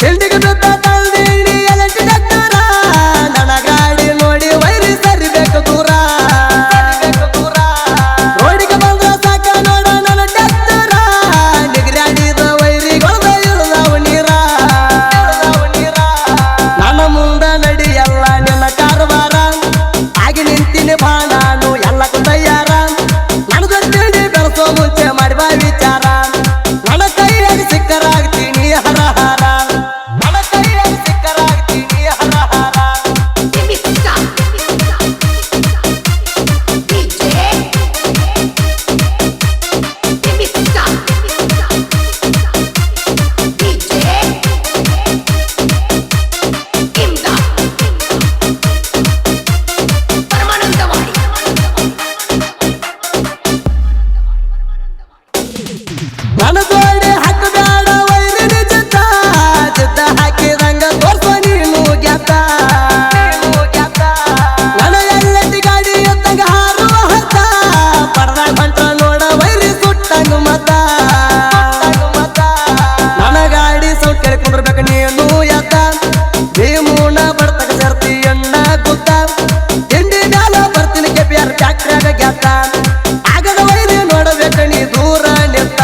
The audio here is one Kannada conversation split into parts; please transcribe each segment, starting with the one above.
ಹಿಂದಿಗೆ ಬಿದ್ದ ತಂದಿಡಿ ಎಲೆಂಟಿ ಡಾಕ್ಟರ ನನ್ನ ಗಾಡಿ ನೋಡಿ ವೈರಿ ಸರಿಬೇಕು ದೂರ ರೋಡಿಗೆ ಬಂದ್ರ ಸಾಕ ನೋಡ ನನ್ನ ಡಾಕ್ಟರ ನಿಗರಾಡಿದ ವೈರಿಗೊಳ್ದ ಇಳಿದವ ನೀರ ನನ್ನ ಮುಂದ ನಡಿಯಲ್ಲ ನಿನ್ನ ಕಾರವಾರ ಆಗಿ ನಿಂತಿನಿ ಬಾ ನಾನು ಎಲ್ಲಕ್ಕೂ ತಯಾರ ನನ್ನ ಜೊತೆ ಬೆಳೆಸೋ ಮುಂಚೆ ಮಾಡಿ ಬಾ ವಿಚಾರ ನನ್ನ ಕೈಯಾಗಿ ಸಿಕ್ಕರಾಗ್ತೀನಿ ಹರ ಹರ ನನ್ನ ಕೈಯಾಗಿ ಸಿಕ್ಕರಾಗ್ತೀನಿ ಹರ ಹರ ನನ್ನ ಜೋಡಿ ಹಾಕಬೇಡ ವೈರಿನ ಜೊತ ಜೊತ ಹಾಕಿದಂಗ ತೋರ್ಸೋ ನೀನು ಗೆದ್ದ ನನ್ನ ಎಲ್ಲೆಟ್ಟಿ ಗಾಡಿ ಎತ್ತಂಗ ಹಾರುವ ಹತ್ತ ಪಡ್ದಾಗ ಹೊಂಟ ನೋಡ ವೈರಿ ಸುಟ್ಟಂಗ ಮತ ನನ್ನ ಗಾಡಿ ಸೌಟ್ ಕೇಳಿ ಕುಂದ್ರಬೇಕು ನೀನು ಎತ್ತ ಭೀಮೂನ ಬಡ್ತಕ ಸೇರ್ತಿ ಎಣ್ಣ ಗುತ್ತ ತಿಂಡಿ ಮ್ಯಾಲ ಬರ್ತೀನಿ ಕೆಪಿಆರ್ ಟ್ಯಾಕ್ಟ್ರಾಗ ಗೆದ್ದ ಆಗದ ವೈರಿ ನೋಡಬೇಕು ನೀ ದೂರ ನಿಂತ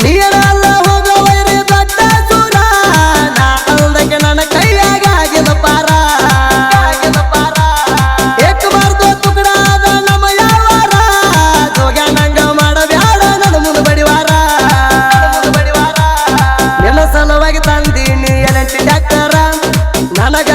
ನೀರಲ್ಲ ಹೋಗೋ ವೈರಿ ದೊಡ್ಡ ಸೂರ ನಾ ಅಂದಕ್ಕೆ ನನ್ನ ಕೈಯಾಗ ಆಗಿದ ಪಾರ ಎಕ್ಕಬಾರ್ದು ತುಕಡಾದ ನಮ್ಮ ಯಾವಾರ ಜೋಗ್ಯ ನಂಗ ಮಾಡಬ್ಯಾಡ ನನ್ನ ಮುಂದೆ ಬಡಿವಾರ ನಿನ್ನ ಸಲುವಾಗಿ ತಂದೀನಿ ಎಲೆಂಟಿ ಡಾಕ್ಟರ ನನಗ